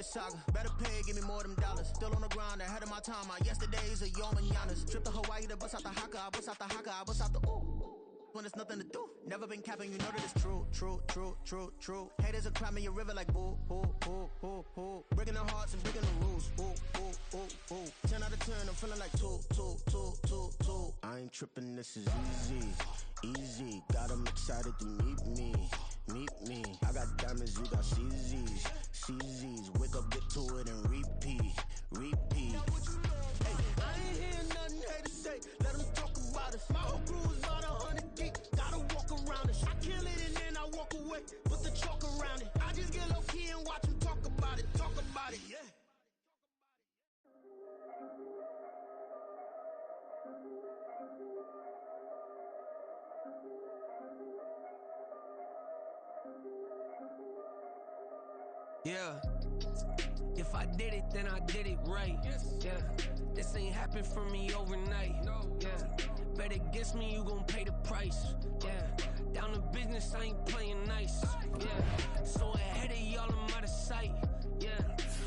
saga. Better pay, give me more them dollars. Still on the grind, ahead of my time. My yesterdays are your mananas. Trip to Hawaii to bust out the haka. I bust out the haka. I bust out the ooh. When there's nothing to do. Never been capping, you know that it's true, true, true, true, true. Haters are climbing your river like boo, boo, boo, boo, boo. Breaking their hearts and breaking the rules. Ooh, ooh, ooh, ooh. 10 out of 10, I'm feeling like 2, 2, 2, 2, 2. I ain't tripping, this is easy, easy. Got 'em excited to meet me, meet me. I got diamonds, you got CZs, CZs. Wake up, get to it and repeat, repeat. Hey, I ain't hearing nothing haters say. Let them talk about us. My whole crew is about 100 deep. Gotta walk around it. I kill it and then I walk away. Put the chalk around it. I just get low key and watch them talk about it. Talk about it, yeah. Yeah. If I did it, then I did it right. Yeah. This ain't happened for me overnight. Yeah. Bet against me, you gon' pay the price. Yeah. Down to business, I ain't playing nice. Yeah. So ahead of y'all, I'm out of sight. Yeah.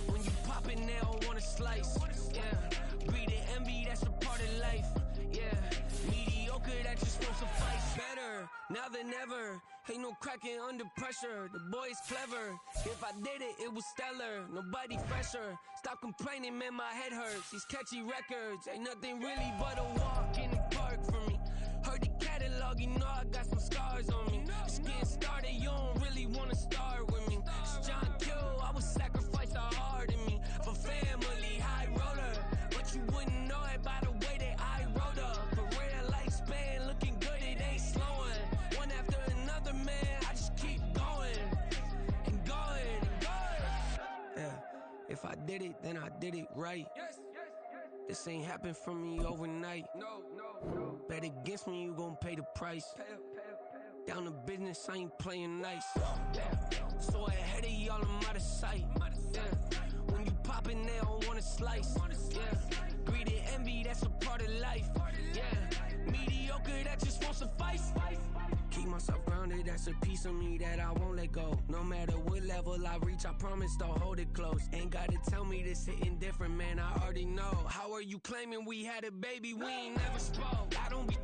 When you pop it, they don't wanna slice. Yeah. Breed and envy, that's a part of life. Yeah. Mediocre, that just won't suffice. Better now than ever. Ain't no cracking under pressure. The boy's clever. If I did it, it was stellar. Nobody fresher. Stop complaining, man, my head hurts. These catchy records ain't nothing really but a walk in the park for me. Heard the catalog, you know I got some scars on me. Just getting started, you don't really wanna start with me. It's John Kill, I would sacrifice a heart in me for family, high roller. But you wouldn't know it by the way that I wrote up. For real lifespan, looking good, it ain't slowing. One after another, man, I just keep going and going and going. Yeah, if I did it, then I did it right. This ain't happened for me overnight. No. Bet against me, you gon' pay the price. Down to business, I ain't playing nice. Yeah. So ahead of y'all, I'm out of sight. Yeah. When you poppin', they don't wanna slice. Yeah. Greed and envy, that's a part of life. Yeah. Mediocre, that just won't suffice. Keep myself grounded, that's a piece of me that I won't let go. No matter what level I reach, I promise to hold it close. Ain't gotta tell me this hitting different, man, I already know. How are you claiming we had a baby, we ain't never spoke? I don't be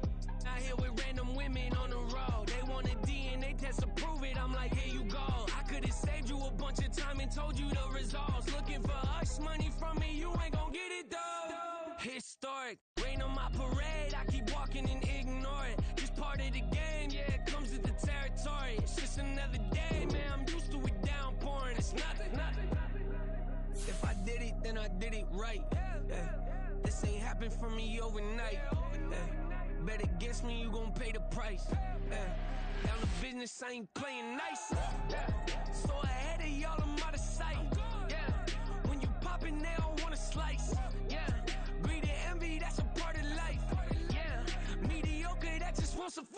out here with random women on the road. They want a DNA test to prove it, I'm like, here you go. I could've saved you a bunch of time and told you the results. Looking for hush money from me, you ain't gon' get it though. Historic, rain on my parade, I keep walking and ignore it. Just part of the game, yeah, it comes with the territory. It's just another day, man, I'm used to it downpouring. It's nothing. If I did it, then I did it right. Yeah. This ain't happened for me overnight. Yeah. Bet against me, you gon' pay the price. Yeah. Down to business, I ain't playing nice. Yeah. So ahead of y'all, I'm out of sight. Yeah. When you poppin', they don't wanna slice. Yeah. Greed and envy, that's a part of life. Yeah. Mediocre, that just won't suffice.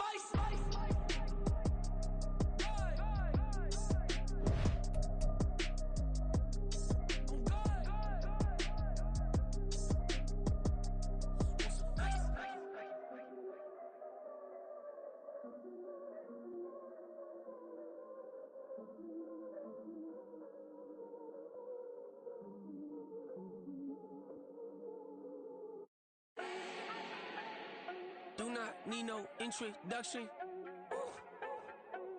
Do not need no introduction. Ooh.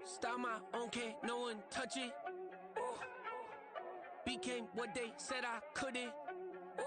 Start my own, can't no one touch it. Ooh. Became what they said I couldn't. Ooh.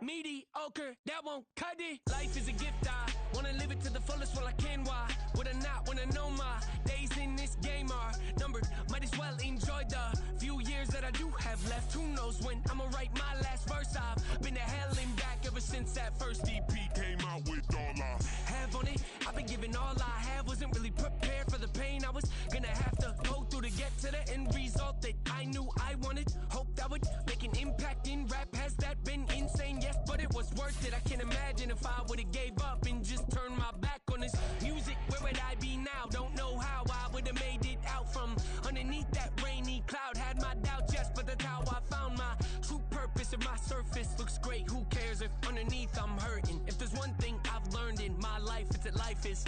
Mediocre, that won't cut it. Life is a gift, I wanna live it to the fullest while I can. Why would I not wanna know my days in this game are numbered? Might as well enjoy the few years that I do have left. Who knows when I'ma write my last verse? I've been to hell and back ever since that first EP came out with all I have on it. I've been giving all I have, wasn't really prepared for the pain I was gonna have to go through to get to the end result that I knew I wanted. Hoped I would make an impact in rap. Has that been insane? Yes, but it was worth it. I can't imagine if I would've gave up and just turned my back on this music. Where would I be now? Don't know how I would've made it out from underneath that rainy cloud. Had my doubts, yes, but that's how I found my true purpose. If my surface looks great, who cares if underneath I'm hurting? If there's one thing I've learned in my life, it's that life is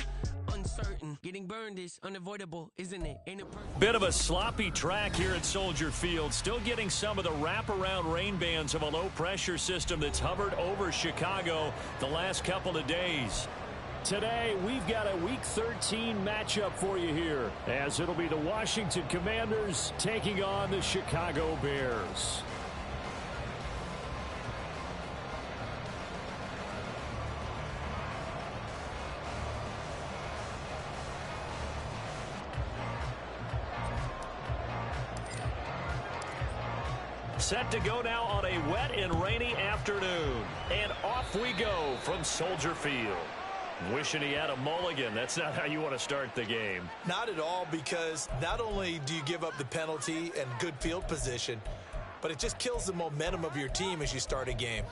uncertain. certain. Getting burned is unavoidable, isn't it? Ain't it perfect? Bit of a sloppy track here at Soldier Field. Still getting some of the wraparound rain bands of a low-pressure system that's hovered over Chicago the last couple of days. Today, we've got a Week 13 matchup for you here, as it'll be the Washington Commanders taking on the Chicago Bears. Set to go now on a wet and rainy afternoon. And off we go from Soldier Field. Wishing he had a mulligan. That's not how you want to start the game. Not at all, because not only do you give up the penalty and good field position, but it just kills the momentum of your team as you start a game.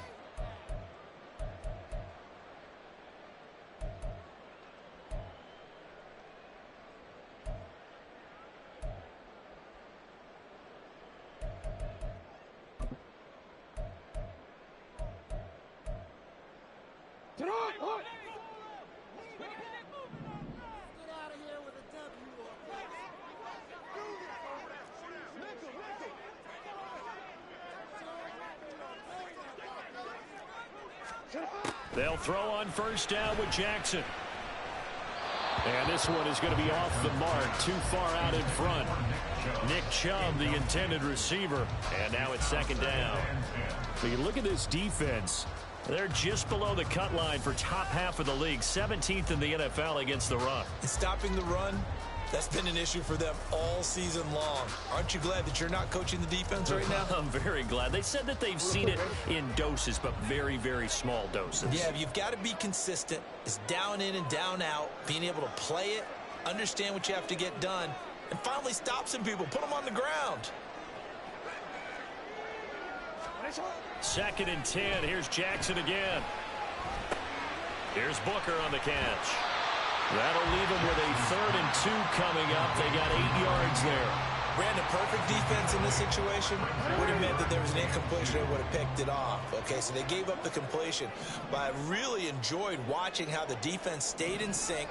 They'll throw on first down with Jackson. And this one is going to be off the mark, too far out in front. Nick Chubb, the intended receiver. And now it's second down. So you look at this defense. They're just below the cut line for top half of the league, 17th in the NFL against the run. And stopping the run, that's been an issue for them all season long. Aren't you glad that you're not coaching the defense right now? I'm very glad. They said that they've seen it in doses, but very, very small doses. Yeah, you've got to be consistent. It's down in and down out, being able to play it, understand what you have to get done, and finally stop some people, put them on the ground. Second and 10. Here's Jackson again. Here's Booker on the catch. That'll leave them with a 3rd and 2 coming up. They got 8 yards there. Ran a perfect defense in this situation. Would have meant that there was an incompletion. They would have picked it off. Okay, so they gave up the completion. But I really enjoyed watching how the defense stayed in sync,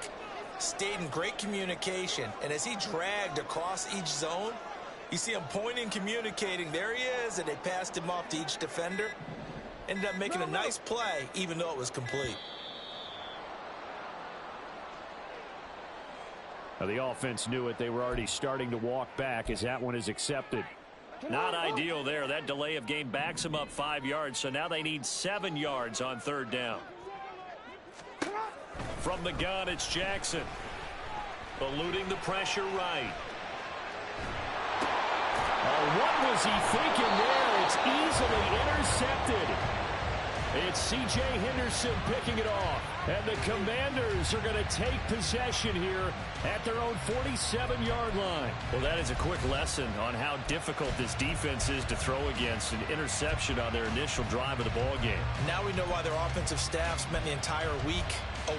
stayed in great communication. And as he dragged across each zone, you see him pointing, communicating. There he is, and they passed him off to each defender. Ended up making a nice play, even though it was complete. Now the offense knew it. They were already starting to walk back as that one is accepted. Not ideal there. That delay of game backs them up 5 yards, so now they need 7 yards on 3rd down. From the gun, it's Jackson. Eluding the pressure right. Oh, what was he thinking there? It's easily intercepted. It's C.J. Henderson picking it off. And the Commanders are going to take possession here at their own 47-yard line. Well, that is a quick lesson on how difficult this defense is to throw against. An interception on their initial drive of the ball game. Now we know why their offensive staff spent the entire week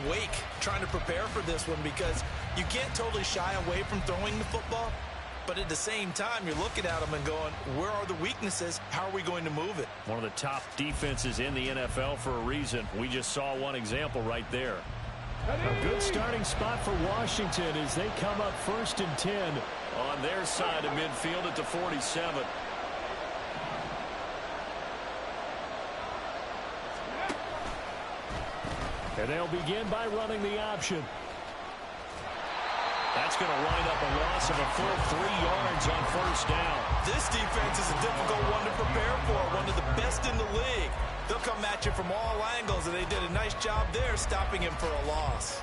awake trying to prepare for this one, because you can't totally shy away from throwing the football. But at the same time, you're looking at them and going, where are the weaknesses? How are we going to move it? One of the top defenses in the NFL for a reason. We just saw one example right there. A good starting spot for Washington as they come up 1st and 10 on their side of midfield at the 47. And they'll begin by running the option. That's going to wind up a loss of a full 3 yards on 1st down. This defense is a difficult one to prepare for, one of the best in the league. They'll come at you from all angles, and they did a nice job there stopping him for a loss.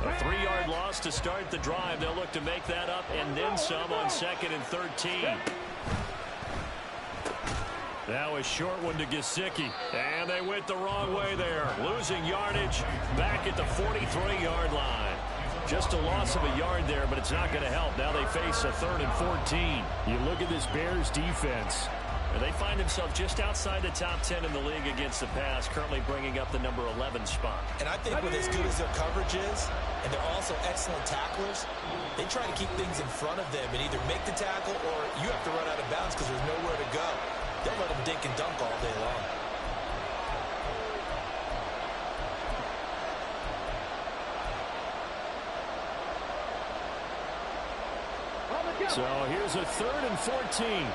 A 3-yard loss to start the drive. They'll look to make that up and then some on 2nd and 13. Now a short one to Gesicki. And they went the wrong way there. Losing yardage back at the 43-yard line. Just a loss of a yard there, but it's not going to help. Now they face a 3rd and 14. You look at this Bears defense. And they find themselves just outside the top 10 in the league against the pass, currently bringing up the number 11 spot. And I think with as good as their coverage is, and they're also excellent tacklers, they try to keep things in front of them and either make the tackle or you have to run out of bounds because there's nowhere to go. they'll let him dink and dunk all day long. So here's a 3rd and 14.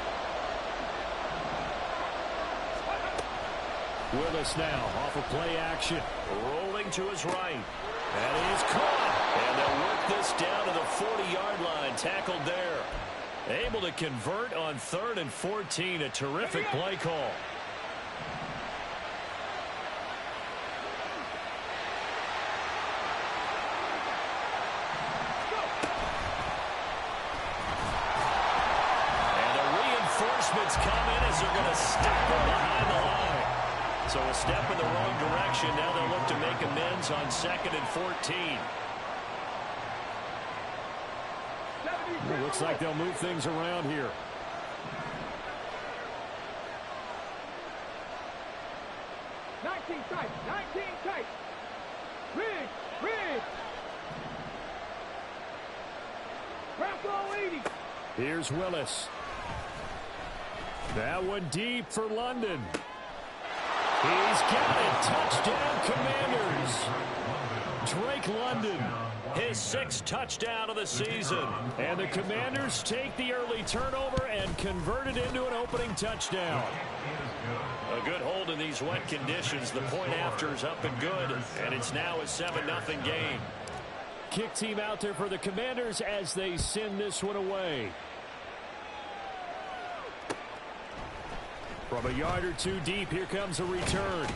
Willis now off of play action. Rolling to his right. And he is caught. And they'll work this down to the 40-yard line. Tackled there. Able to convert on 3rd and 14. A terrific play call. Come in as they're going to stop him behind the line. So a step in the wrong direction. Now they'll look to make amends on 2nd and 14. It looks like they'll move things around here. Tight. Rig. Bravo 80. Here's Willis. That one deep for London. He's got it. Touchdown, Commanders. Drake London, his 6th touchdown of the season. And the Commanders take the early turnover and convert it into an opening touchdown. A good hold in these wet conditions. The point after is up and good. And it's now a 7-0 game. Kick team out there for the Commanders as they send this one away. From a yard or two deep, here comes a return.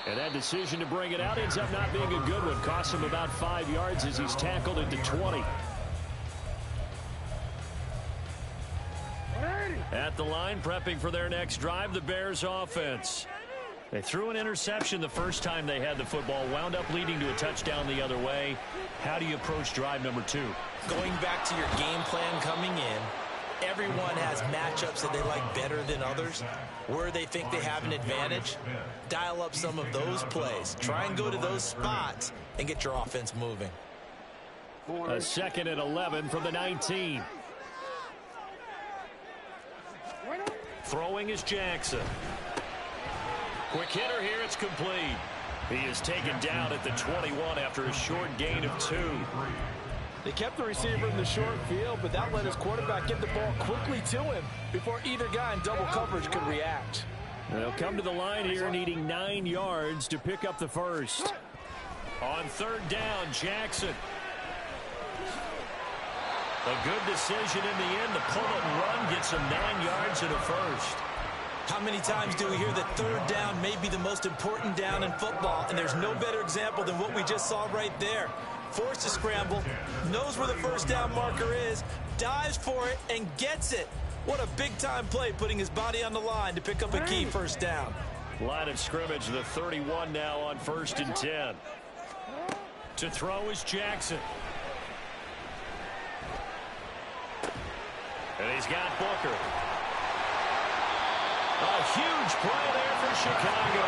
And that decision to bring it out ends up not being a good one. Costs him about 5 yards as he's tackled into 20. At the line, prepping for their next drive, the Bears offense. They threw an interception the first time they had the football, wound up leading to a touchdown the other way. How do you approach drive number 2? Going back to your game plan coming in, everyone has matchups that they like better than others, where they think they have an advantage. Dial up some of those plays. Try and go to those spots and get your offense moving. A 2nd and 11 from the 19. Throwing is Jackson. Quick hitter here, it's complete. He is taken down at the 21 after a short gain of 2. They kept the receiver in the short field, but that let his quarterback get the ball quickly to him before either guy in double coverage could react. They'll come to the line here needing 9 yards to pick up the first. On 3rd down, Jackson. A good decision in the end. The pull and run gets him 9 yards and a first. How many times do we hear that 3rd down may be the most important down in football, and there's no better example than what we just saw right there. Forced to scramble, knows where the first down marker is, dives for it, and gets it. What a big-time play, putting his body on the line to pick up a key first down. Line of scrimmage, the 31 now on 1st and 10. To throw is Jackson. And he's got Booker. A huge play there for Chicago.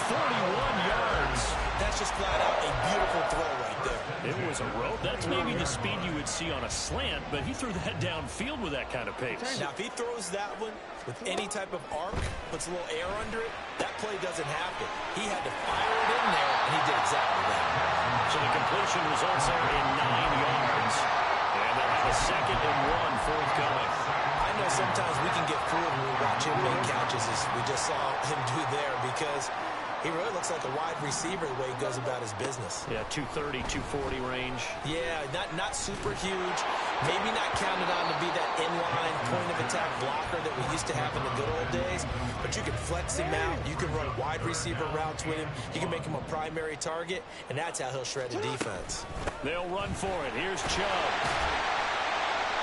41 yards. That's just flat out a beautiful throw right there. It was a rope. That's maybe the speed you would see on a slant, but he threw that downfield with that kind of pace. Now, if he throws that one with any type of arc, puts a little air under it, that play doesn't happen. He had to fire it in there, and he did exactly that. So the completion results there in 9 yards. And they'll have a 2nd and 1 forthcoming. I know sometimes we can get fooled when we watch him make catches, as we just saw him do there, because he really looks like a wide receiver the way he goes about his business. Yeah, 230, 240 range. Yeah, not super huge. Maybe not counted on to be that inline point-of-attack blocker that we used to have in the good old days. But you can flex him out. You can run wide receiver routes with him. You can make him a primary target, and that's how he'll shred the defense. They'll run for it. Here's Chubb.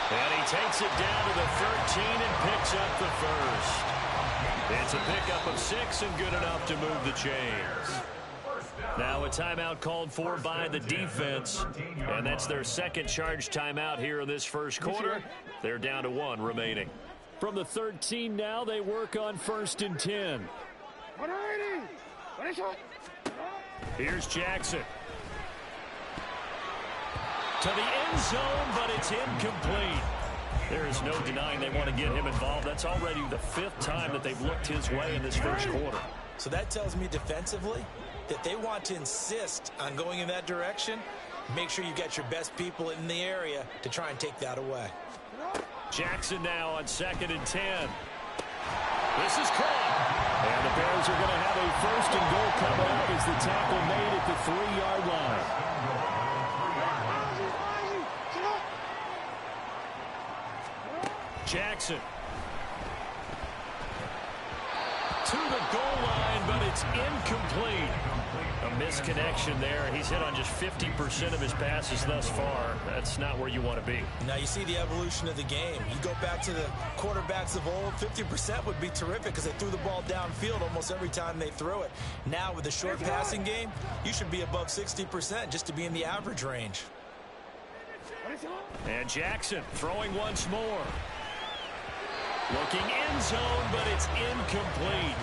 And he takes it down to the 13 and picks up the first. It's a pickup of 6 and good enough to move the chains. Now a timeout called for by the defense, and that's their 2nd charge timeout here in this first quarter. They're down to 1 remaining. From the 13 now, they work on 1st and 10. Here's Jackson. To the end zone, but it's incomplete. There is no denying they want to get him involved. That's already the 5th time that they've looked his way in this first quarter. So that tells me defensively that they want to insist on going in that direction. Make sure you get your best people in the area to try and take that away. Jackson now on 2nd and 10. This is caught. And the Bears are going to have a 1st and goal coming up as the tackle made at the 3-yard line. Jackson to the goal line, but it's incomplete. A misconnection there. He's hit on just 50% of his passes thus far. That's not where you want to be. Now you see the evolution of the game. You go back to the quarterbacks of old, 50% would be terrific because they threw the ball downfield almost every time they threw it. Now with the short passing game, you should be above 60% just to be in the average range. And Jackson throwing once more. Looking end zone, but it's incomplete.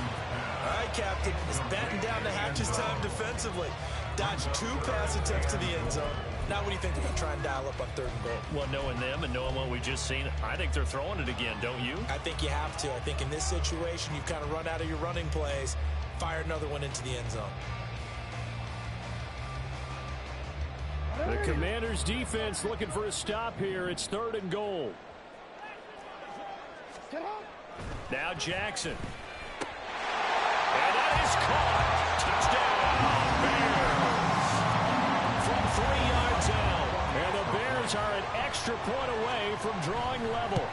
All right, Captain. It's batten down the hatches time defensively. Dodged 2 pass attempts to the end zone. Now what do you think they're going to try and dial up on 3rd and goal? Well, knowing them and knowing what we just seen, I think they're throwing it again, don't you? I think you have to. I think in this situation, you kind of run out of your running plays, fire another one into the end zone. The Commanders' defense looking for a stop here. It's 3rd and goal. Now Jackson. And that is caught. Touchdown, Bears. From 3 yards out. And the Bears are an extra point away from drawing level.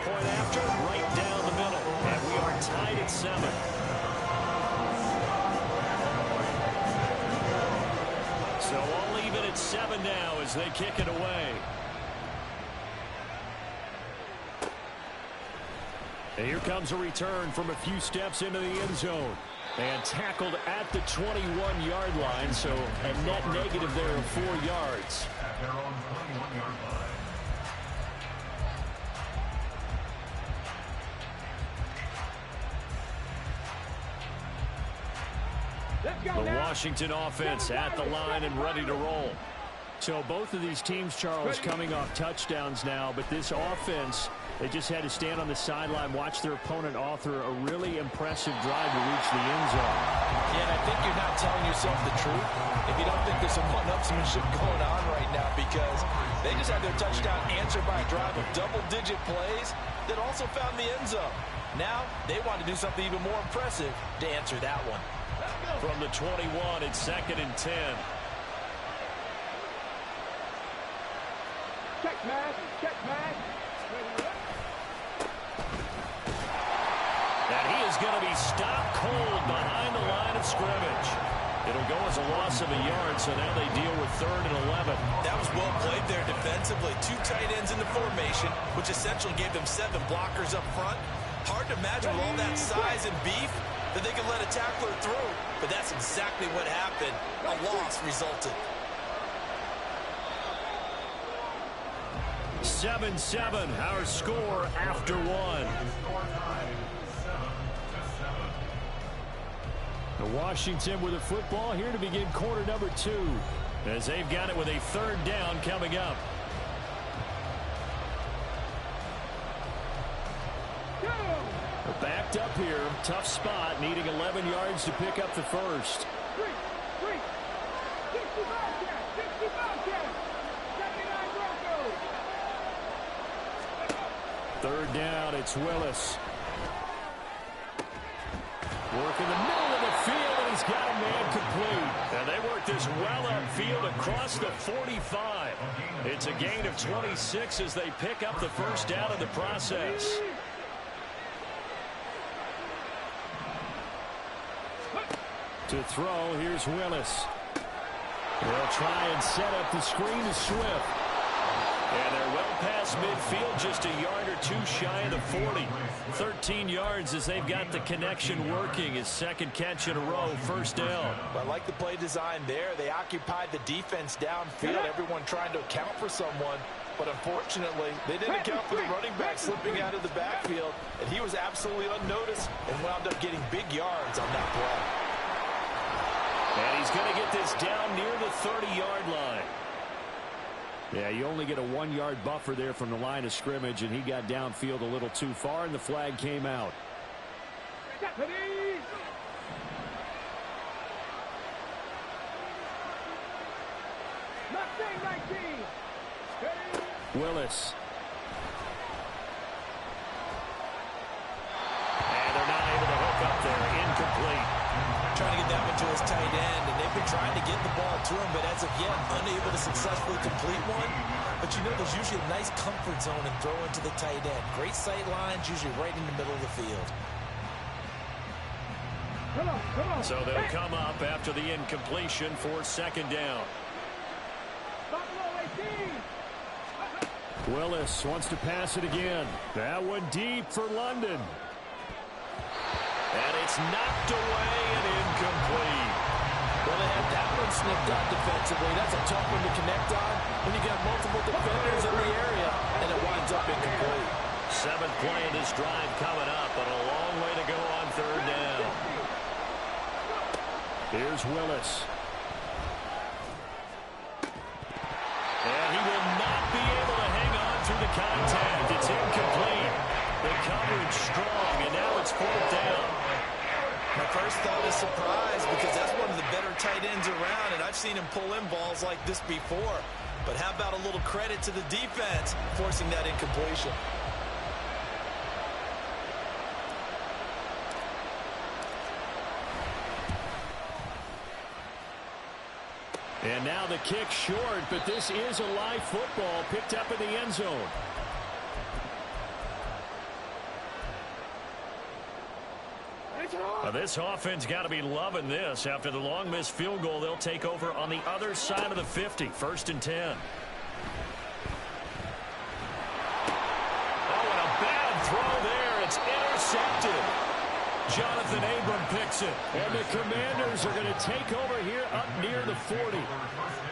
Point after, right down the middle. And we are tied at 7. So all even at 7 now as they kick it away. And here comes a return from a few steps into the end zone. And tackled at the 21-yard line, so a net negative there of 4 yards. The Washington offense at the line and ready to roll. So both of these teams, Charles, coming off touchdowns now, but this offense, they just had to stand on the sideline, watch their opponent author a really impressive drive to reach the end zone. Yeah, and I think you're not telling yourself the truth if you don't think there's some one-upsmanship going on right now, because they just had their touchdown answered by a drive of double-digit plays that also found the end zone. Now they want to do something even more impressive to answer that one. From the 21, it's 2nd and 10. Check pass, check pass. And he is going to be stopped cold behind the line of scrimmage. It'll go as a loss of a yard, so now they deal with 3rd and 11. That was well played there defensively. 2 tight ends in the formation, which essentially gave them 7 blockers up front. Hard to imagine with all that size and beef that they could let a tackler through, but that's exactly what happened. A loss resulted. 7-7, our score after 1. The Washington with the football here to begin quarter number 2, as they've got it with a 3rd down coming up. They're backed up here, tough spot, needing 11 yards to pick up the first. 3rd down, it's Willis. Work in the middle of the field, and he's got a man complete. And they work this well upfield across the 45. It's a gain of 26 as they pick up the first down in the process. To throw, here's Willis. They'll try and set up the screen to Swift. And they're well past midfield, just a yard or 2 shy of the 40. 13 yards as they've got the connection working. His 2nd catch in a row, 1st down. I like the play design there. They occupied the defense downfield, everyone trying to account for someone. But unfortunately, they didn't account for the running back slipping out of the backfield, and he was absolutely unnoticed and wound up getting big yards on that play. And he's going to get this down near the 30-yard line. Yeah, you only get a 1-yard buffer there from the line of scrimmage, and he got downfield a little too far, and the flag came out. Willis. And they're not able to hook up there. Incomplete. Trying to get that one to his tight end, and they've been trying to get the ball to him, but as of yet, unable to successfully complete one. But you know, there's usually a nice comfort zone in throwing to the tight end. Great sight lines, usually right in the middle of the field. So they'll come up after the incompletion for second down. Willis wants to pass it again. That one deep for London. And it's knocked away and incomplete. Well, they had that one snipped out defensively. That's a tough one to connect on when you got multiple defenders in the area, and it winds up incomplete. 7th play of this drive coming up, but a long way to go on third down. Here's Willis. And he will not be able to hang on through the contact. It's incomplete. The coverage strong, and now it's 4th down. My first thought is surprise, because that's one of the better tight ends around, and I've seen him pull in balls like this before. But how about a little credit to the defense forcing that incompletion? And now the kick short, but this is a live football picked up in the end zone. Now this offense got to be loving this. After the long missed field goal, they'll take over on the other side of the 50. 1st and 10. Oh, and a bad throw there. It's intercepted. Jonathan Abram picks it. And the Commanders are going to take over here up near the 40.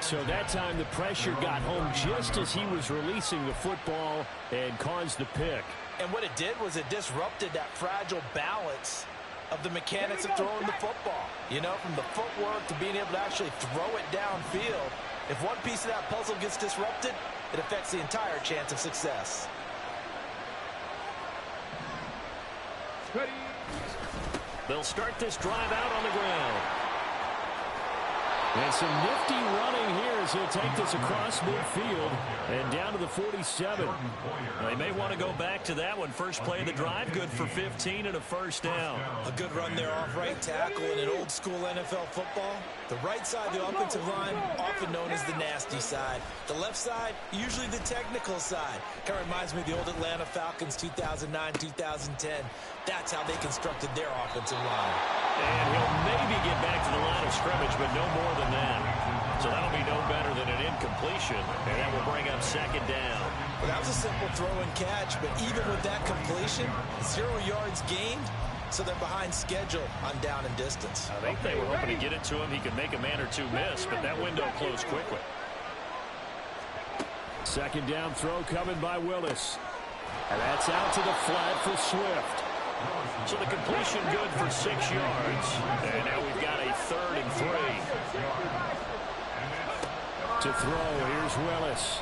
So that time the pressure got home just as he was releasing the football and caused the pick. And what it did was it disrupted that fragile balance of the mechanics of throwing the football. You know, from the footwork to being able to actually throw it downfield. If one piece of that puzzle gets disrupted, it affects the entire chance of success. They'll start this drive out on the ground. And some nifty running here as he'll take this across midfield and down to the 47. They may want to go back to that one. First play of the drive, good for 15 and a first down. A good run there off right tackle in an old school NFL football. The right side of the offensive line, often known as the nasty side. The left side, usually the technical side. Kind of reminds me of the old Atlanta Falcons 2009-2010. That's how they constructed their offensive line. And he'll maybe get back to the line of scrimmage, but no more than that. So that'll be no better than an incompletion, and that will bring up second down. Well, that was a simple throw and catch, but even with that completion, 0 yards gained, so they're behind schedule on down and distance. I think they were hoping to get it to him. He could make a man or two miss, but that window closed quickly. Second down throw coming by Willis. And that's out to the flat for Swift. So the completion good for 6 yards. And now we've got a 3rd and 3. To throw, here's Willis.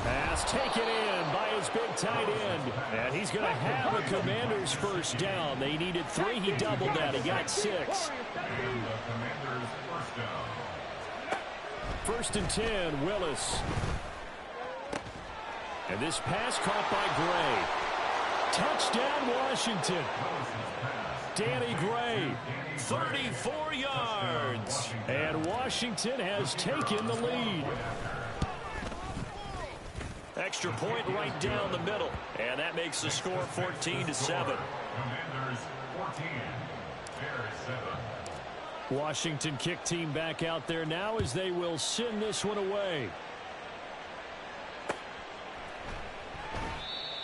Pass taken in by his big tight end. And he's going to have a Commanders first down. They needed 3. He doubled that. He got 6. 1st and 10, Willis. And this pass caught by Gray. Touchdown, Washington. Danny Gray, 34 yards. And Washington has taken the lead. Extra point right down the middle. And that makes the score 14-7. Washington kick team back out there now as they will send this one away.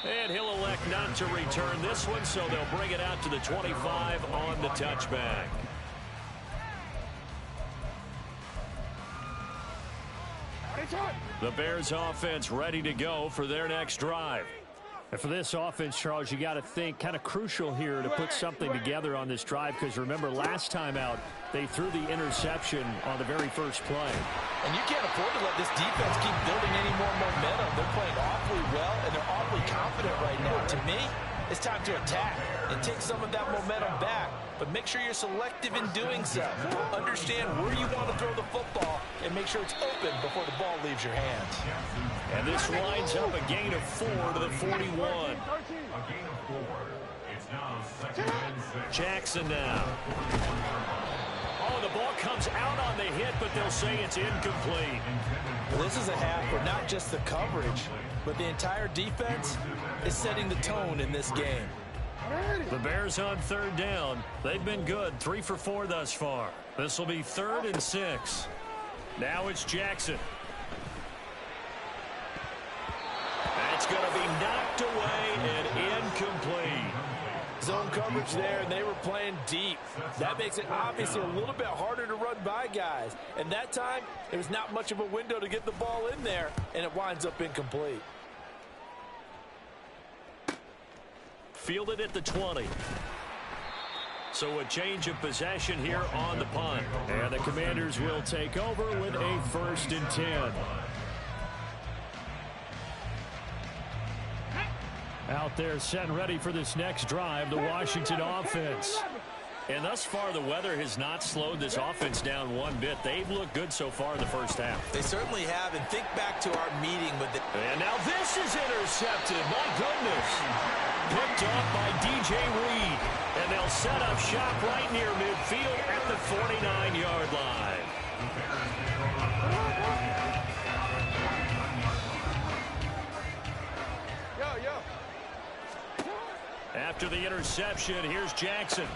And he'll elect not to return this one, so they'll bring it out to the 25 on the touchback. The Bears offense ready to go for their next drive. And for this offense, Charles, you got to think kind of crucial here to put something together on this drive, because remember last time out they threw the interception on the very first play. And you can't afford to let this defense keep building any more momentum. They're playing awfully well, and they're awfully confident right now. To me, it's time to attack and take some of that momentum back, but make sure you're selective in doing so. Understand where you want to throw the football and make sure it's open before the ball leaves your hands. And this winds up a gain of 4 to the 41. Jackson now. Oh, the ball comes out on the hit, but they'll say it's incomplete. Well, this is a half where not just the coverage, but the entire defense is setting the tone in this game. The Bears on third down. They've been good, 3 for 4 thus far. This will be 3rd and 6. Now it's Jackson. That's going to be knocked away and incomplete. Zone coverage there, and they were playing deep. That makes it obviously a little bit harder to run by guys. And that time, there was not much of a window to get the ball in there, and it winds up incomplete. Fielded at the 20. So a change of possession here on the punt. And the Commanders will take over with a 1st and 10. Out there set and ready for this next drive, the Washington offense. And thus far, the weather has not slowed this offense down one bit. They've looked good so far in the first half. They certainly have, and think back to our meeting with the... And now this is intercepted. My goodness. Picked off by DJ Reed. And they'll set up shop right near midfield at the 49-yard line. After the interception, here's Jackson.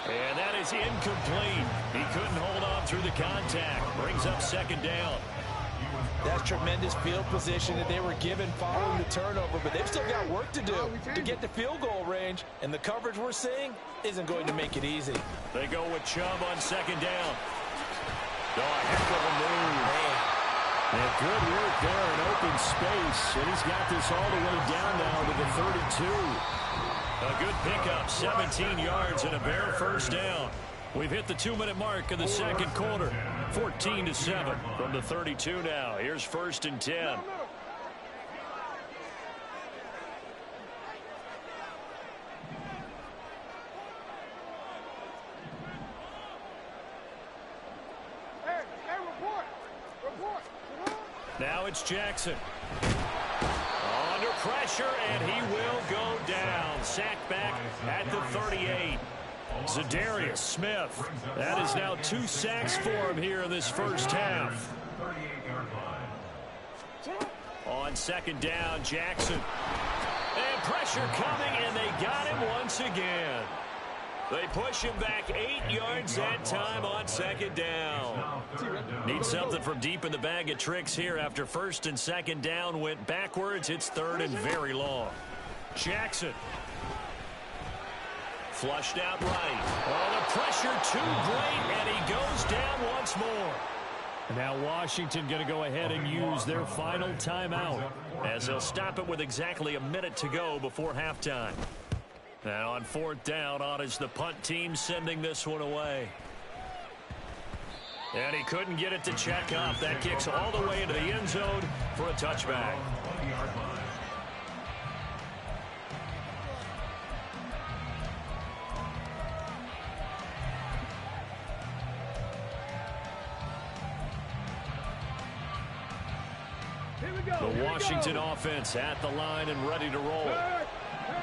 And that is incomplete. He couldn't hold on through the contact. Brings up 2nd down. That's tremendous field position that they were given following the turnover, but they've still got work to do to get to field goal range, and the coverage we're seeing isn't going to make it easy. They go with Chubb on 2nd down. Oh, a heck of a move. And good work there in open space, and he's got this all the way down now to the 32. A good pickup, 17 yards and a Bear 1st down. We've hit the 2-minute mark of the 2nd quarter. 14-7 from the 32 now. Here's 1st and 10. Now it's Jackson. Under pressure, and he will go down. Sacked back at the 38. Zadarius Smith. That is now 2 sacks for him here in this first half. On 2nd down, Jackson. And pressure coming, and they got him once again. They push him back 8 yards that time on 2nd down. Need something from deep in the bag of tricks here after 1st and 2nd down went backwards. It's 3rd and very long. Jackson. Flushed out right. Oh, the pressure too great, and he goes down once more. Now Washington going to go ahead and use their final timeout as they'll stop it with exactly a minute to go before halftime. Now on 4th down, on is the punt team sending this one away. And he couldn't get it to check up. That kicks all the way into the end zone for a touchback. The Washington offense at the line and ready to roll.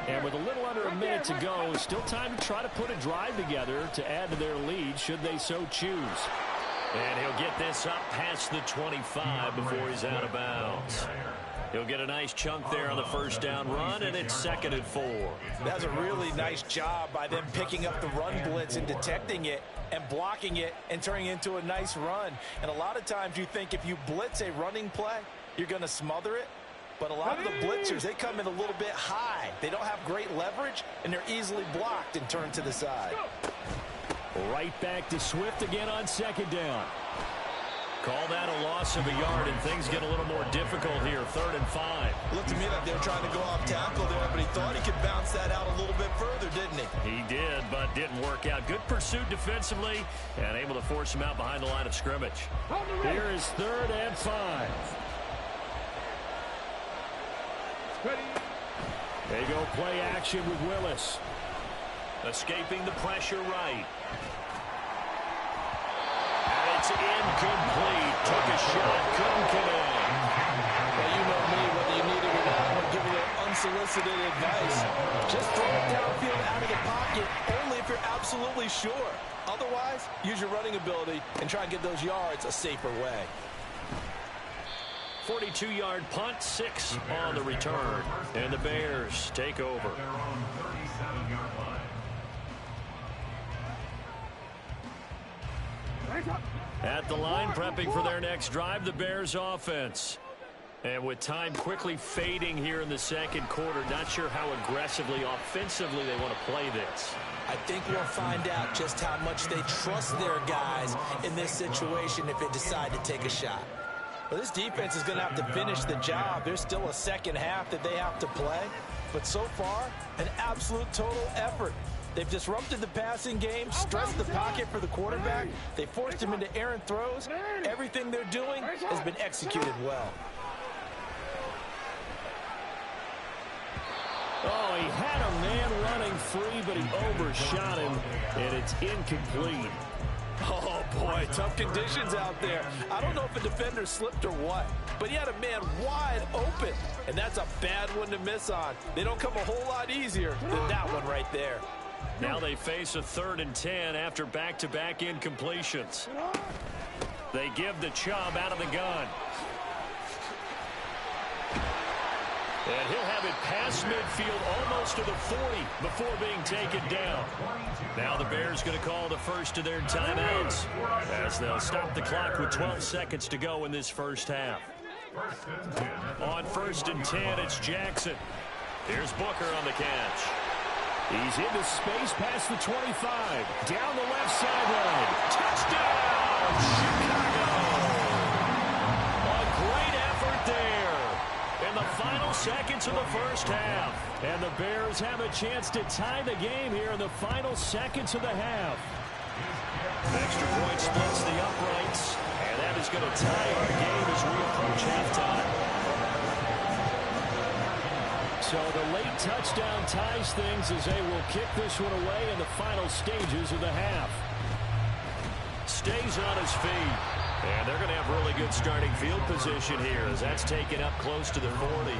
And with a little under a minute to go, still time to try to put a drive together to add to their lead should they so choose. And he'll get this up past the 25 before he's out of bounds. He'll get a nice chunk there on the 1st down run, and it's 2nd and 4. That's a really nice job by them picking up the run blitz and detecting it and blocking it and turning it into a nice run. And a lot of times you think if you blitz a running play, you're going to smother it. But a lot of the blitzers, they come in a little bit high. They don't have great leverage, and they're easily blocked and turned to the side. Right back to Swift again on 2nd down. Call that a loss of a yard, and things get a little more difficult here. 3rd and 5. Looked to me like they were trying to go off tackle there, but he thought he could bounce that out a little bit further, didn't he? He did, but didn't work out. Good pursuit defensively and able to force him out behind the line of scrimmage. Here is 3rd and 5. They go play action with Willis. Escaping the pressure right. And it's incomplete. Took a shot, couldn't connect. Well, you know me, whether you need it or not, I'm going to give you that unsolicited advice. Just throw it downfield out of the pocket, only if you're absolutely sure. Otherwise, use your running ability and try and get those yards a safer way. 42-yard punt, 6 on the return. And the Bears take over. At the line, prepping for their next drive, the Bears offense. And with time quickly fading here in the second quarter, not sure how aggressively, offensively they want to play this. I think we'll find out just how much they trust their guys in this situation if they decide to take a shot. Well, this defense is going to have to finish the job. There's still a second half that they have to play. But so far, an absolute total effort. They've disrupted the passing game, stressed the pocket for the quarterback. They forced him into errant throws. Everything they're doing has been executed well. Oh, he had a man running free, but he overshot him, and it's incomplete. Oh, boy, tough conditions out there. I don't know if a defender slipped or what, but he had a man wide open, and that's a bad one to miss on. They don't come a whole lot easier than that one right there. Now they face a 3rd and 10 after back-to-back incompletions. They give the Chubb out of the gun. And he'll have it past midfield almost to the 40 before being taken down. Now the Bears going to call the first of their timeouts as they'll stop the clock with 12 seconds to go in this first half. On 1st and 10, it's Jackson. Here's Booker on the catch. He's into space past the 25. Down the left sideline. Touchdown, Chicago! A great effort there in the final seconds of the first half. And the Bears have a chance to tie the game here in the final seconds of the half. Extra point splits the uprights. And that is going to tie our game as we approach halftime. So the late touchdown ties things as they will kick this one away in the final stages of the half. Stays on his feet. And they're going to have really good starting field position here as that's taken up close to the 40.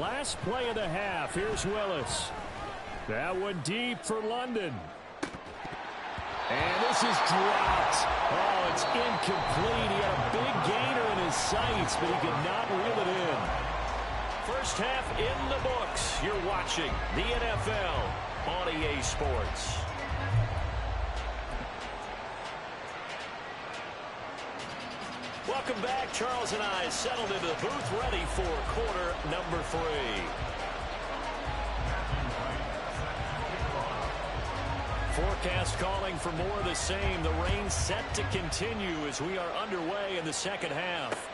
Last play of the half. Here's Willis. That one deep for London. And this is dropped. Oh, it's incomplete. He had a big gainer in his sights, but he could not reel it in. First half in the books. You're watching the NFL on EA Sports. Welcome back. Charles and I settled into the booth, ready for quarter number 3. Forecast calling for more of the same. The rain set to continue as we are underway in the second half.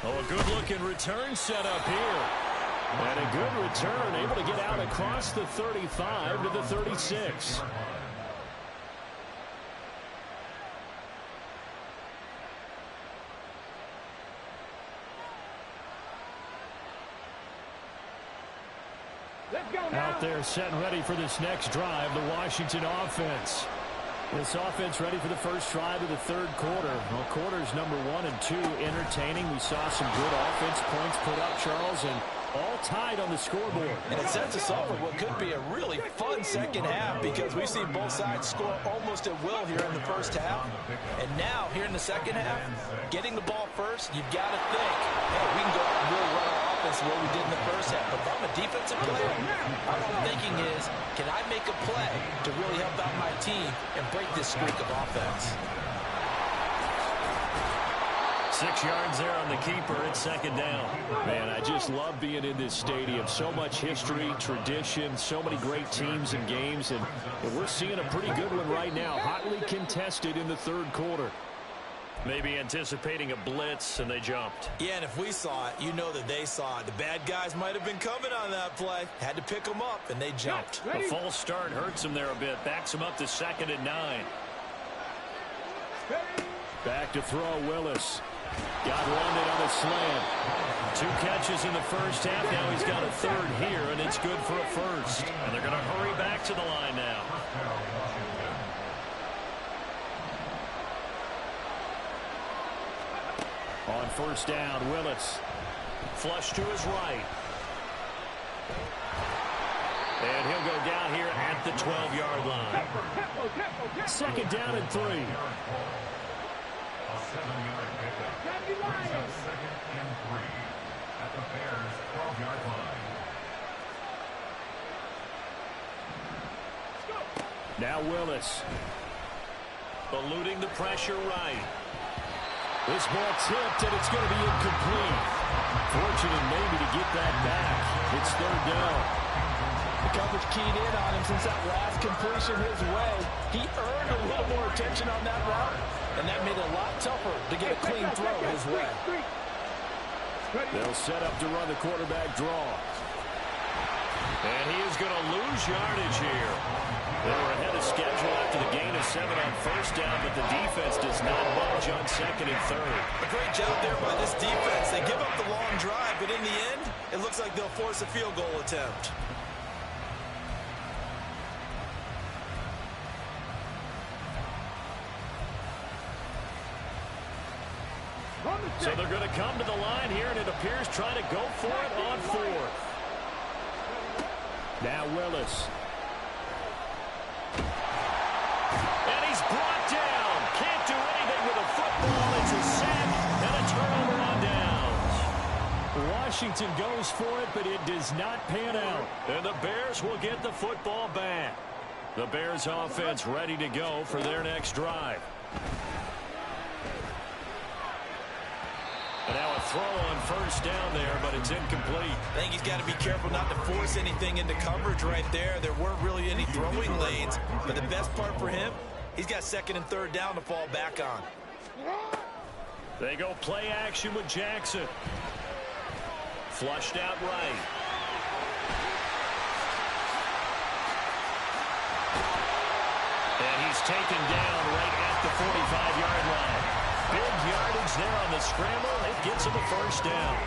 Oh, a good-looking return set up here. And a good return, able to get out across the 35 to the 36. Out there set and ready for this next drive, the Washington offense. This offense ready for the first drive of the third quarter. Well, quarters number 1 and 2 entertaining. We saw some good offense points put up, Charles, and all tied on the scoreboard. And it sets us up for what could be a really fun second half because we've seen both sides score almost at will here in the first half. And now, here in the second half, getting the ball first, you've got to think, hey, we can go out and really run our offense the way we did in the first half. But if I'm a defensive player, all I'm thinking is, can I make a play to really help out my team and break this streak of offense? 6 yards there on the keeper. It's second down. Man, I just love being in this stadium. So much history, tradition, so many great teams and games, and we're seeing a pretty good one right now. Hotly contested in the third quarter. Maybe anticipating a blitz, and they jumped. Yeah, and if we saw it, you know that they saw it. The bad guys might have been coming on that play. Had to pick them up, and they jumped. The false start hurts them there a bit. Backs them up to 2nd and 9. Back to throw, Willis. Got one in on a slant. 2 catches in the first half. Now he's got a third here, and it's good for a first. And they're going to hurry back to the line now. On first down, Willis. Flush to his right. And he'll go down here at the 12-yard line. 2nd down and 3. Now Willis. Eluding the pressure right. This ball tipped, and it's going to be incomplete. Fortunate maybe to get that back. It's 3rd down. The coverage keyed in on him since that last completion his way. He earned a little more attention on that route, and that made it a lot tougher to get a clean throw his way. They'll set up to run the quarterback draw. And he is going to lose yardage here. They were ahead of schedule after the gain of 7 on first down, but the defense does not budge on 2nd and 3rd. A great job there by this defense. They give up the long drive, but in the end, it looks like they'll force a field goal attempt. So they're going to come to the line here, and it appears trying to go for it on 4th. Now Willis. And he's brought down. Can't do anything with a football. It's a sack and a turnover on downs. Washington goes for it, but it does not pan out. And the Bears will get the football back. The Bears offense ready to go for their next drive. And now a throw on first down there, but it's incomplete. I think he's got to be careful not to force anything into coverage right there. There weren't really any throwing lanes, but the best part for him, he's got 2nd and 3rd down to fall back on. They go play action with Jackson. Flushed out right. And he's taken down right at the 45-yard line. Big yardage there on the scramble. It gets him a first down.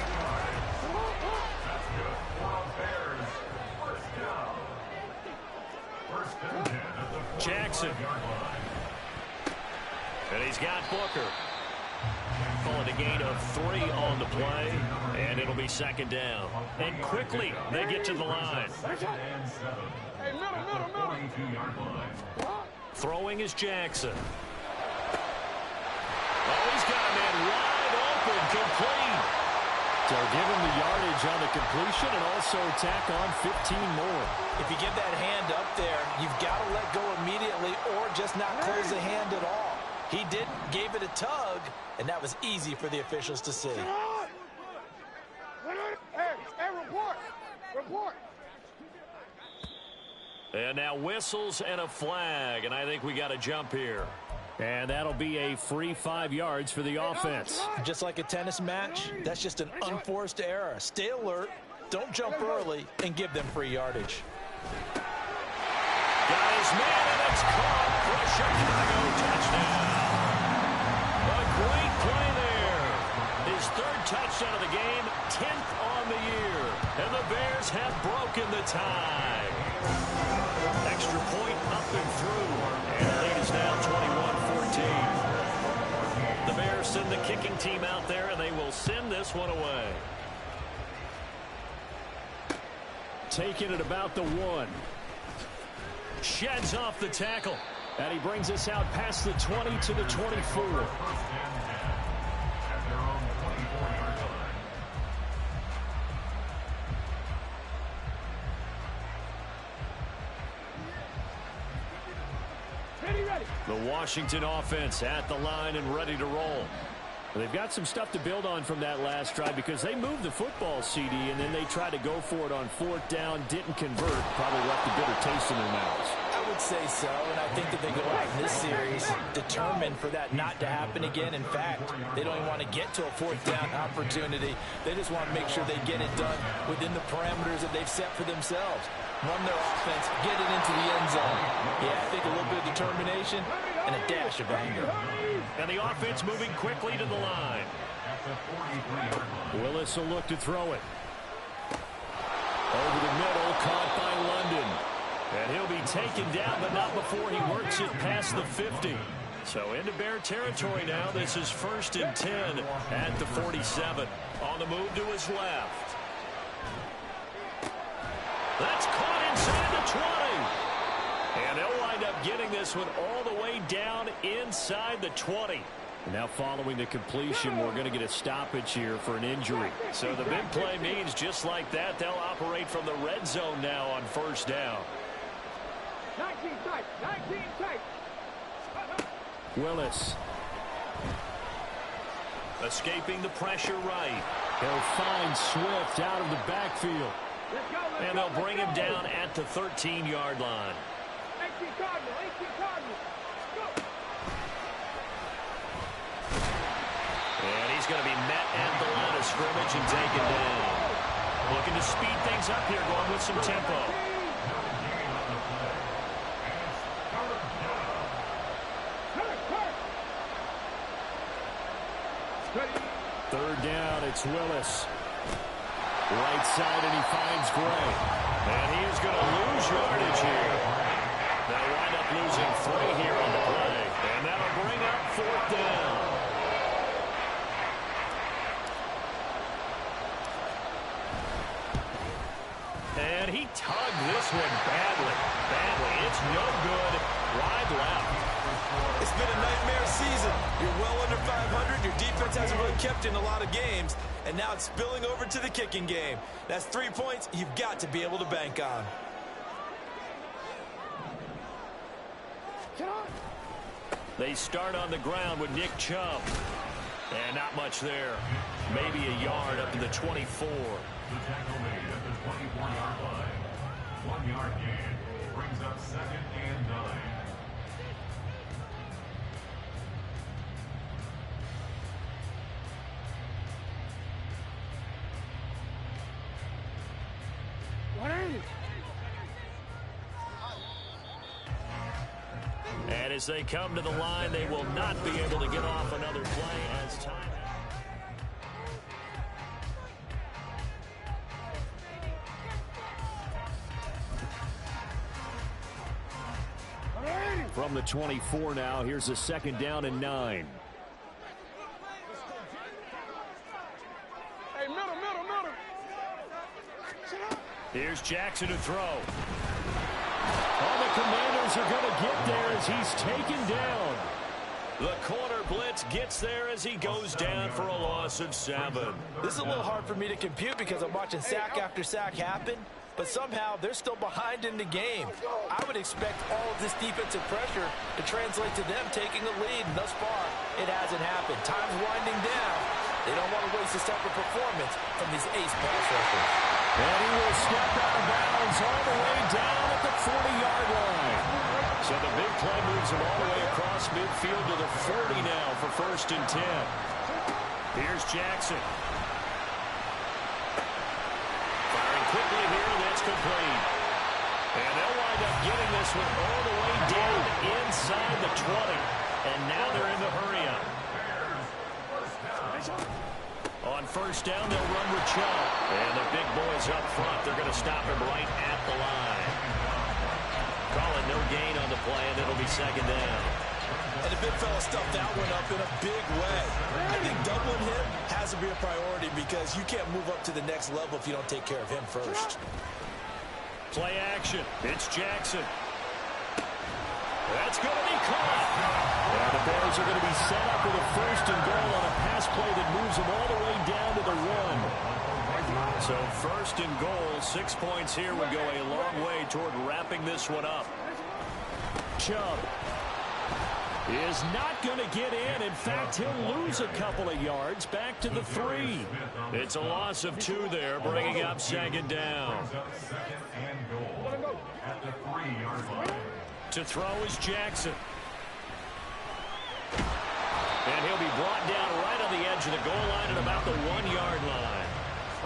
Jackson. And he's got Booker. Calling a gain of 3 on the play. And it'll be 2nd down. And quickly they get to the line. Throwing is Jackson. Oh, he's got a man wide open, complete. So give him the yardage on the completion and also tack on 15 more. If you give that hand up there, you've got to let go immediately or just not close the hand at all. He didn't, gave it a tug, and that was easy for the officials to see. Hey, report! Report! And now whistles and a flag, and I think we got a jump here. And that'll be a free 5 yards for the offense. Just like a tennis match, that's just an unforced error. Stay alert, don't jump early, and give them free yardage. Got his man, and it's caught for a Chicago touchdown. A great play there. His Bears' third touchdown of the game, 10th on the year. And the Bears have broken the tie. Extra point up and through. And the lead is now 21-14. The Bears send the kicking team out there, and they will send this one away. Taking it about the 1. Sheds off the tackle. And he brings us out past the 20 to the 24. The Washington offense at the line and ready to roll. They've got some stuff to build on from that last drive because they moved the football, CD, and then they tried to go for it on 4th down, didn't convert, probably left a bitter taste in their mouths. I would say so, and I think that they go out in this series determined for that not to happen again. In fact, they don't even want to get to a 4th down opportunity. They just want to make sure they get it done within the parameters that they've set for themselves. Run their offense, get it into the end zone. Yeah, I think a little bit of determination and a dash of anger. And the offense moving quickly to the line. Willis will look to throw it. Over the middle, caught by London. And he'll be taken down, but not before he works it past the 50. So into Bear territory now. This is 1st and 10 at the 47. On the move to his left. That's caught inside the 20. And they'll wind up getting this one all the way down inside the 20. Now following the completion, we're going to get a stoppage here for an injury. So the big play means just like that, they'll operate from the red zone now on 1st down. 19 tight, 19 tight. Willis. Escaping the pressure right. He'll find Swift out of the backfield. And they'll bring him down at the 13-yard line. 18 Cardinal, 18 Cardinal. Go. And he's going to be met at the line of scrimmage and taken down. Looking to speed things up here, going with some tempo. Third down, it's Willis. Right side, and he finds Gray. And he is going to lose yardage here. They'll wind up losing 3 here on the play. And that'll bring up 4th down. And he tugged this one badly. It's no good. Wide left. It's been a nightmare season. You're well under 500. Your defense hasn't really kept in a lot of games. And now it's spilling over to the kicking game. That's 3 points you've got to be able to bank on. They start on the ground with Nick Chubb. And not much there. Maybe a yard up to the 24. The tackle made at the 24-yard line. 1-yard gain brings up 2nd and 9. And as they come to the line, they will not be able to get off another play as time. From the 24 now, here's a 2nd down and 9. Hey, middle. Here's Jackson to throw. All the Commanders are going to get there as he's taken down. The corner blitz gets there as he goes down for a loss of 7. This is a little hard for me to compute because I'm watching sack after sack happen, but somehow they're still behind in the game. I would expect all of this defensive pressure to translate to them taking the lead, and thus far, it hasn't happened. Time's winding down. They don't want to waste this type of performance from these ace pass rushers. And he will step out of bounds all the way down at the 40-yard line. So the big play moves him all the way across midfield to the 40 now for 1st and 10. Here's Jackson. Firing quickly here, and that's complete. And they'll wind up getting this one all the way down inside the 20. And now they're in the hurry-up. first down. They'll run with Chubb. And the big boys up front, they're going to stop him right at the line. Calling no gain on the play, and it'll be second down. And the big fella stuffed that one up in a big way. I think doubling him has to be a priority because you can't move up to the next level if you don't take care of him first. Play action. It's Jackson. That's going to be caught. And the Bears are going to be set up with a first and goal on a pass play that moves them all the way down to the 1. So first and goal, 6 points here would go a long way toward wrapping this one up. Chubb is not going to get in. In fact, he'll lose a couple of yards back to the 3. It's a loss of 2 there, bringing up second down. To throw is Jackson. And he'll be brought down right on the edge of the goal line at about the 1-yard line.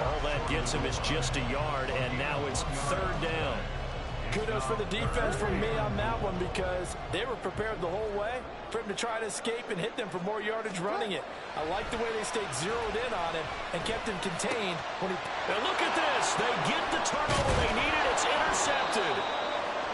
All that gets him is just a yard, and now it's third down. Kudos for the defense from me on that one because they were prepared the whole way for him to try to escape and hit them for more yardage running it. I like the way they stayed zeroed in on him and kept him contained when he... And look at this. They get the turnover they needed. It's intercepted.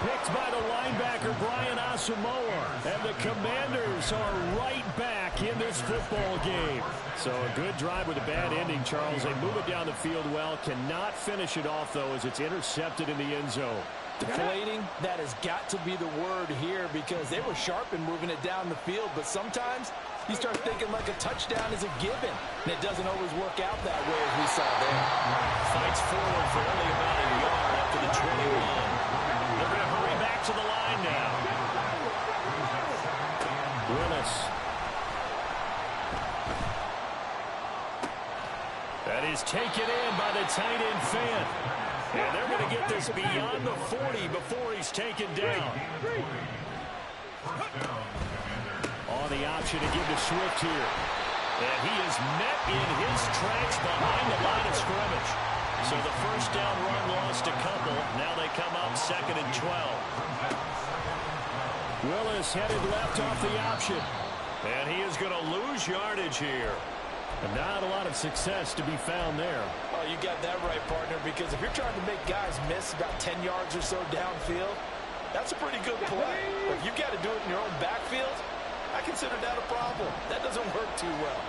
Picked by the linebacker, Brian Asamoah. And the Commanders are right back in this football game. So a good drive with a bad ending, Charles. They move it down the field well. Cannot finish it off, though, as it's intercepted in the end zone. Deflating, that has got to be the word here because they were sharp in moving it down the field, but sometimes you start thinking like a touchdown is a given, and it doesn't always work out that way as we saw there. Fights forward for only about a yard after the 21. They're going to hurry back to the line now. Willis. That is taken in by the tight end Fant. And they're going to get this beyond the 40 before he's taken down. On the option to give to Swift here. And he is met in his tracks behind the line of scrimmage. So the first down run lost a couple. Now they come up second and 12. Willis headed left off the option. And he is going to lose yardage here. And not a lot of success to be found there. Oh, you got that right, partner, because if you're trying to make guys miss about 10 yards or so downfield, that's a pretty good play. But if you've got to do it in your own backfield, I consider that a problem. That doesn't work too well.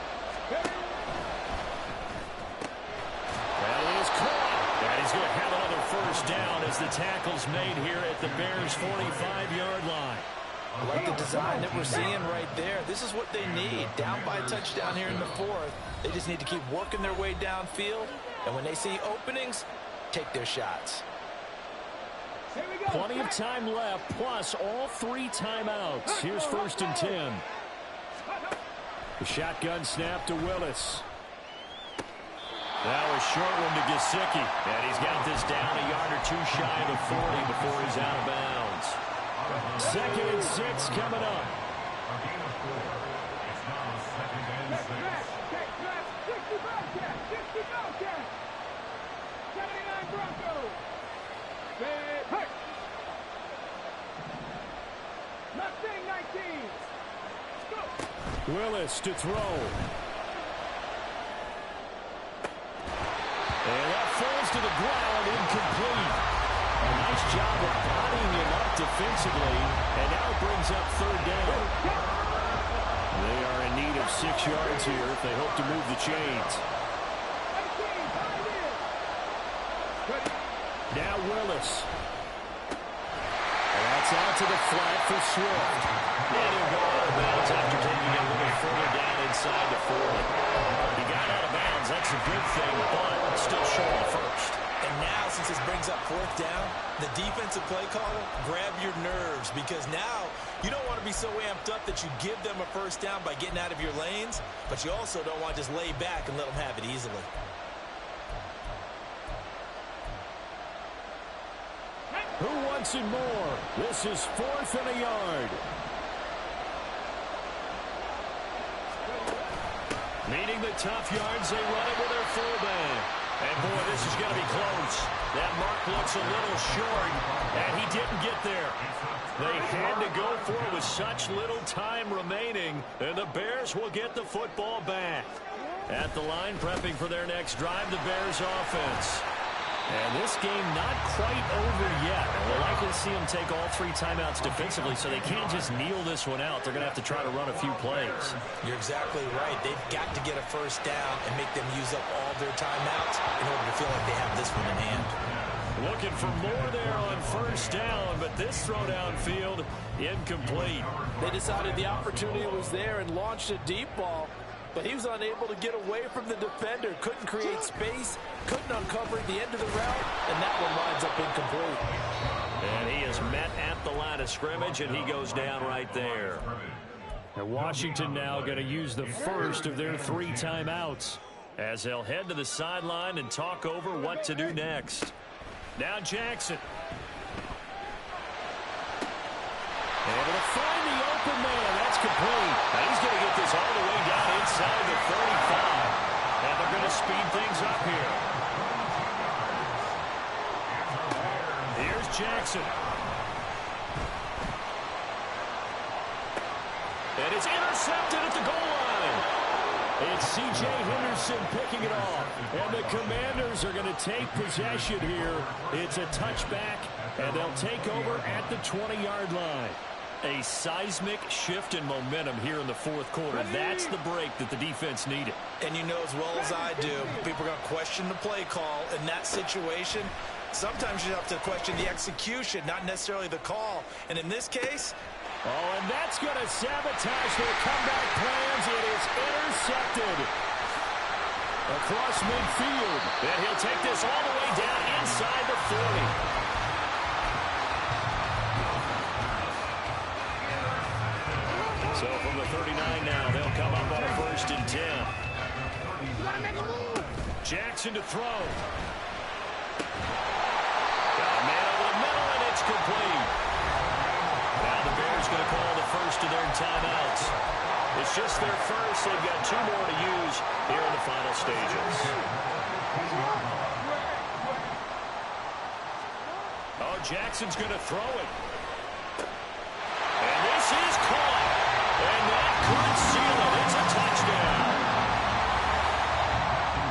That is caught. And he's going to have another first down as the tackle's made here at the Bears' 45-yard line. I like the design that we're seeing right there. This is what they need. Down by a touchdown here in the 4th. They just need to keep working their way downfield. And when they see openings, take their shots. Plenty of time left, plus all 3 timeouts. Here's first and 10. The shotgun snap to Willis. Now a short one to Gesicki. And he's got this down a yard or 2 shy of the 40 before he's out of bounds. Second and 6 coming up. Willis to throw. And that falls to the ground, incomplete. A nice job of bodying him up defensively, and now it brings up third down. They are in need of 6 yards here if they hope to move the chains. Now Willis. And that's out to the flat for Swift. And he'll go out of bounds after taking it a little further down inside the 40. He got out of bounds, that's a good thing, but still short of the first. And now, since this brings up 4th down, the defensive play caller, grab your nerves because now you don't want to be so amped up that you give them a first down by getting out of your lanes, but you also don't want to just lay back and let them have it easily. Who wants it more? This is 4th and a yard. Needing the tough yards, they run it with their fullback. And, boy, this is going to be close. That mark looks a little short, and he didn't get there. They had to go for it with such little time remaining, and the Bears will get the football back. At the line, prepping for their next drive, the Bears offense. And this game not quite over yet. We'll likely see them take all 3 timeouts defensively, so they can't just kneel this one out. They're going to have to try to run a few plays. You're exactly right. They've got to get a first down and make them use up all their timeouts in order to feel like they have this one in hand. Looking for more there on first down, but this throw downfield incomplete. They decided the opportunity was there and launched a deep ball, but he was unable to get away from the defender. Couldn't create space, couldn't uncover the end of the route, and that one winds up incomplete. And he is met at the line of scrimmage, and he goes down right there. And Washington now going to use the first of their 3 timeouts as they'll head to the sideline and talk over what to do next. Now Jackson. Able to find the open man. That's complete. Now he's going to get this all the way down inside the 35. And they're going to speed things up here. Here's Jackson. And it's intercepted at the goal line. It's C.J. Henderson picking it off. And the Commanders are going to take possession here. It's a touchback, and they'll take over at the 20-yard line. A seismic shift in momentum here in the fourth quarter. That's the break that the defense needed. And you know as well as I do, people are going to question the play call in that situation. Sometimes you have to question the execution, not necessarily the call. And in this case... Oh, and that's going to sabotage their comeback plans. It is intercepted across midfield. And he'll take this all the way down inside the 40. So from the 39 now, they'll come up on a 1st and 10. Jackson to throw. Got a man over the middle, and it's complete. Now the Bears going to call the first of their timeouts. It's just their first. They've got 2 more to use here in the final stages. Oh, Jackson's going to throw it. And this is caught. And that could seal it. It's a touchdown.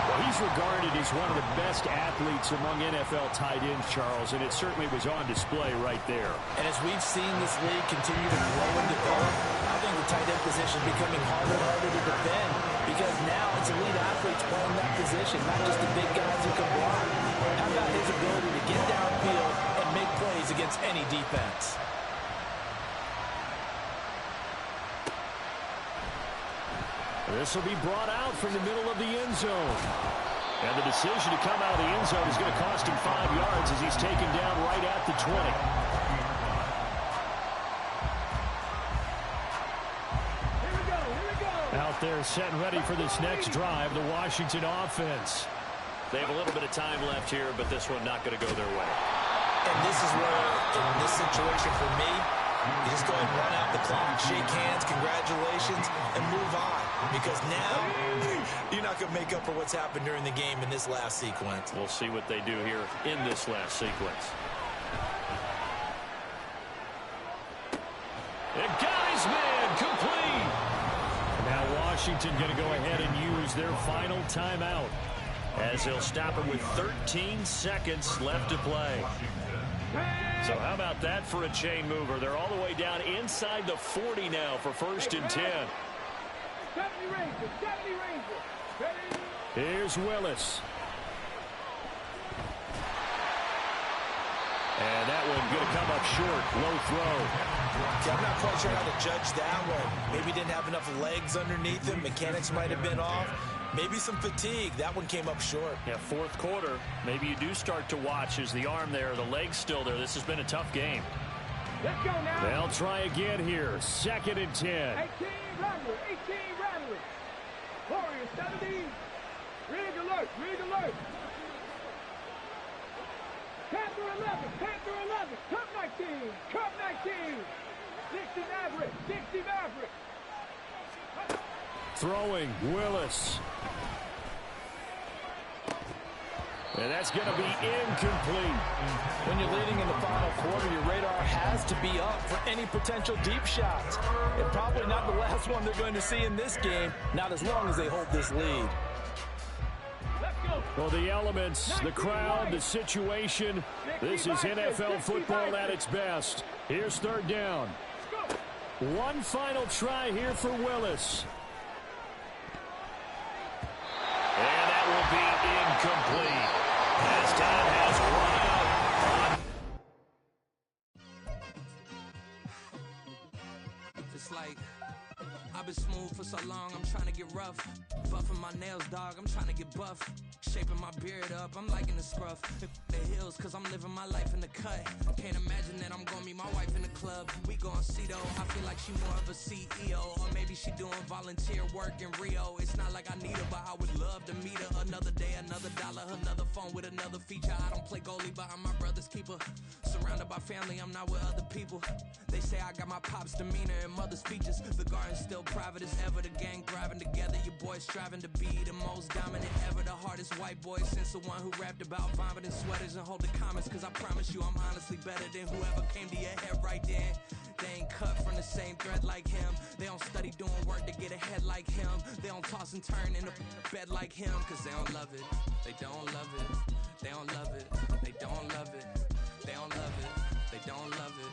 Well, he's regarded as one of the best athletes among NFL tight ends, Charles, and it certainly was on display right there. And as we've seen this league continue to grow and develop, I think the tight end position is becoming harder and harder to defend because now it's elite athletes playing that position, not just the big guys who can block. How about his ability to get downfield and make plays against any defense? This will be brought out from the middle of the end zone. And the decision to come out of the end zone is going to cost him 5 yards as he's taken down right at the 20. Out there setting ready for this next drive, the Washington offense. They have a little bit of time left here, but this one not going to go their way. And this is where, in this situation for me, you just go ahead and run out the clock, shake hands, congratulations, and move on. Because now, you're not going to make up for what's happened during the game in this last sequence. We'll see what they do here in this last sequence. And got his man complete. Now Washington going to go ahead and use their final timeout as they'll stop it with 13 seconds left to play. So how about that for a chain mover? They're all the way down inside the 40 now for 1st and 10. 70 Rangers, 70 Rangers. Ready? Here's Willis. And that one going to come up short. Low throw. I'm not quite sure how to judge that one. Maybe didn't have enough legs underneath him. Mechanics might have been off. Maybe some fatigue. That one came up short. Yeah, fourth quarter. Maybe you do start to watch as the arm there, the leg's still there. This has been a tough game. Let's go now. They'll try again here. 2nd and 10. 18 Rattler, 18 Rattler. Warriors, 70. Rig alert, rig alert. Panther 11, Panther 11. Cup 19, Cup 19. 60 Maverick, 60 Maverick. Throwing, Willis. And that's going to be incomplete. When you're leading in the final quarter, your radar has to be up for any potential deep shots. And probably not the last one they're going to see in this game, not as long as they hold this lead. Well, the elements, the crowd, the situation, this is NFL football at its best. Here's third down. One final try here for Willis. And that will be incomplete. As time has run out. It's like I've been smooth for so long, I'm trying to get rough. Buffing my nails, dog, I'm trying to get buff. Shaping my beard up, I'm liking the scruff. The hills, cause I'm living my life in the cut. Can't imagine that I'm gonna meet my wife in the club. We gon' see though, I feel like she more of a CEO. Or maybe she doing volunteer work in Rio. It's not like I need her, but I would love to meet her. Another day, another dollar, another phone with another feature. I don't play goalie, but I'm my brother's keeper. Surrounded by family, I'm not with other people. They say I got my pop's demeanor and mother's features. The garden's still private as ever. The gang thriving together. Your boys striving to be the most dominant ever. The hardest white boy since the one who rapped about vomiting sweaters and hold the comments. Cause I promise you I'm honestly better than whoever came to your head right then. They ain't cut from the same thread like him. They don't study doing work to get ahead like him. They don't toss and turn in a bed like him. Cause they don't love it. They don't love it. They don't love it. They don't love it. They don't love it. They don't love it.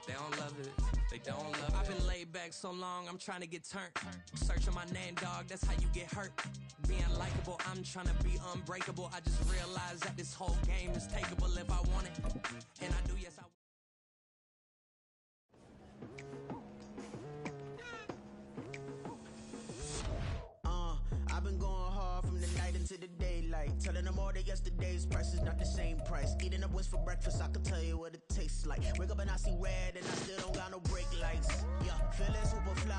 They don't love it. They don't love it. I've been laid back so long, I'm trying to get turned. Searching my name, dog, that's how you get hurt. Being likable, I'm trying to be unbreakable. I just realized that this whole game is takeable if I want it. And I do, yes, I I've been going hard from the night into the daylight. Telling them all that yesterday's price is not the same price. Eating up wings for breakfast, I can tell you what it tastes like. Wake up and I see red and I still don't got no brake lights. Yeah, feeling super fly.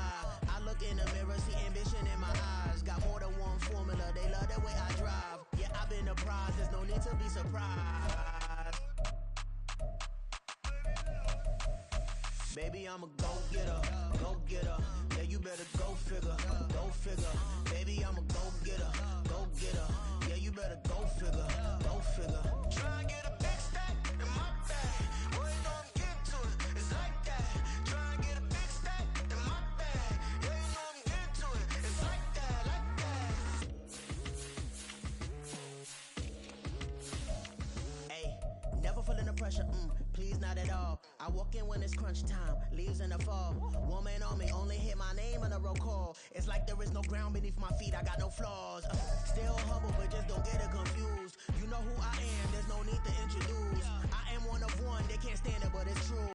I look in the mirror, see ambition in my eyes. Got more than one formula, they love the way I drive. Yeah, I've been a prize, there's no need to be surprised. Baby, I'm a go-getter, go-getter. Yeah, you better go figure, go figure. Baby, I'm a go-getter, go-getter. Yeah, you better go figure, go figure. Try and get a big stack in my bag. Boy, you know I'm getting to it, it's like that. Try and get a big stack in my bag. Yeah, you know I'm getting to it, it's like that, like that. Hey, never feeling the pressure, please not at all. I walk in when it's crunch time, leaves in the fall. Woman on me, only hit my name on a roll call. It's like there is no ground beneath my feet, I got no flaws. Still humble, but just the